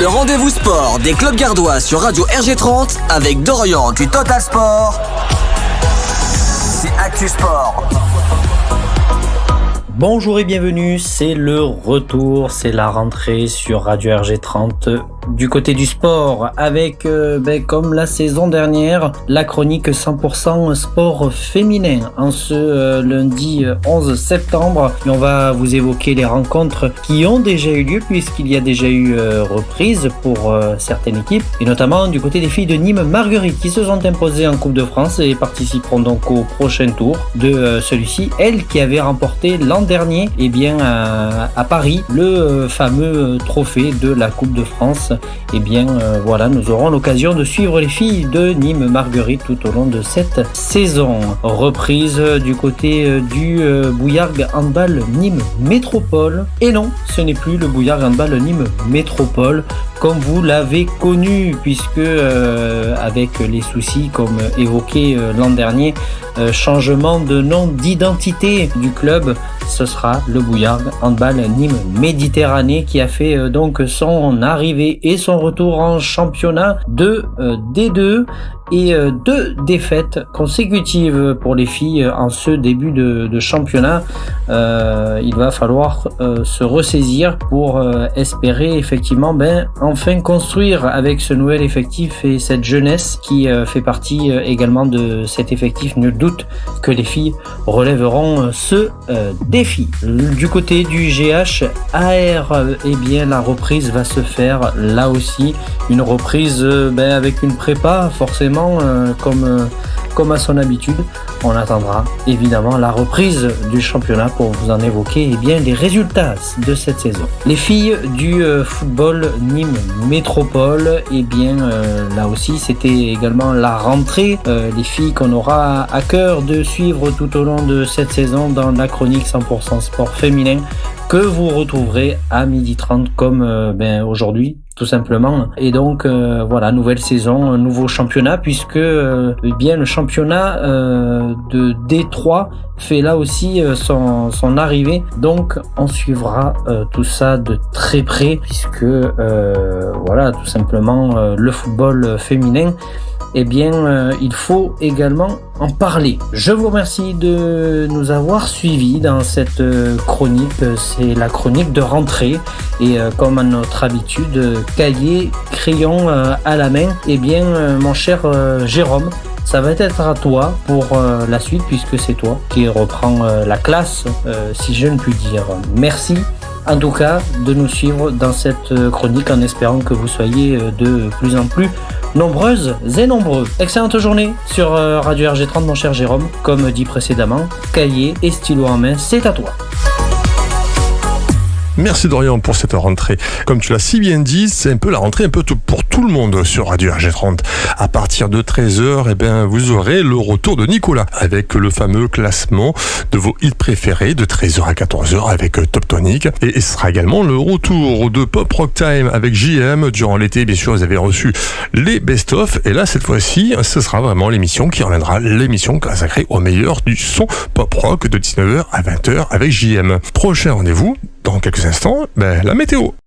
Le rendez-vous sport des clubs gardois sur Radio RG30 avec Dorian du Total Sport. C'est Actu Sport. Bonjour et bienvenue, c'est le retour, c'est la rentrée sur Radio RG30 du côté du sport avec, comme la saison dernière, la chronique 100% sport féminin en ce lundi 11 septembre. Et on va vous évoquer les rencontres qui ont déjà eu lieu puisqu'il y a déjà eu reprise pour certaines équipes et notamment du côté des filles de Nîmes Marguerite qui se sont imposées en Coupe de France et participeront donc au prochain tour de celui-ci. Elles qui avaient remporté l'an dernier à Paris le fameux trophée de la Coupe de France. Nous aurons l'occasion de suivre les filles de Nîmes Marguerite tout au long de cette saison. Reprise du côté du Bouillargues Handball Nîmes Métropole. Et non, ce n'est plus le Bouillargues Handball Nîmes Métropole comme vous l'avez connu, puisque avec les soucis comme évoqué l'an dernier, changement de nom d'identité du club, ce sera le Bouillargues Handball Nîmes Méditerranée qui a fait donc son arrivée et son retour en championnat de D2 et 2 défaites consécutives pour les filles en ce début de championnat. Il va falloir se ressaisir pour espérer effectivement enfin construire avec ce nouvel effectif et cette jeunesse qui fait partie également de cet effectif. Nul doute que les filles relèveront ce défi. Du côté du GH AR, la reprise va se faire là aussi. Une reprise avec une prépa forcément comme à son habitude. On attendra évidemment la reprise du championnat pour vous en évoquer les résultats de cette saison. Les filles du football Nîmes Métropole, là aussi c'était également la rentrée. Les filles qu'on aura à cœur de suivre tout au long de cette saison dans la chronique 100% sport féminin que vous retrouverez à 12h30 comme aujourd'hui tout simplement. Et donc nouvelle saison, nouveau championnat puisque le championnat de D3 fait là aussi son arrivée. Donc on suivra tout ça de très près puisque tout simplement le football féminin il faut également en parler. Je vous remercie de nous avoir suivis dans cette chronique. C'est la chronique de rentrée et comme à notre habitude, cahier, crayon à la main. Mon cher Jérôme, ça va être à toi pour la suite puisque c'est toi qui reprends la classe, si je ne puis dire. Merci en tout cas de nous suivre dans cette chronique en espérant que vous soyez de plus en plus nombreuses et nombreux. Excellente journée sur Radio RG30 mon cher Jérôme. Comme dit précédemment, cahier et stylo en main, c'est à toi. Merci Dorian pour cette rentrée. Comme tu l'as si bien dit, c'est un peu la rentrée pour tout le monde sur Radio RG30. À partir de 13h, vous aurez le retour de Nicolas avec le fameux classement de vos hits préférés de 13h à 14h avec Top Tonic. Et ce sera également le retour de Pop Rock Time avec JM. Durant l'été, bien sûr, vous avez reçu les best-of. Et là, cette fois-ci, ce sera vraiment l'émission qui reviendra, l'émission consacrée au meilleur du son pop rock de 19h à 20h avec JM. Prochain rendez-vous dans quelques instants, la météo.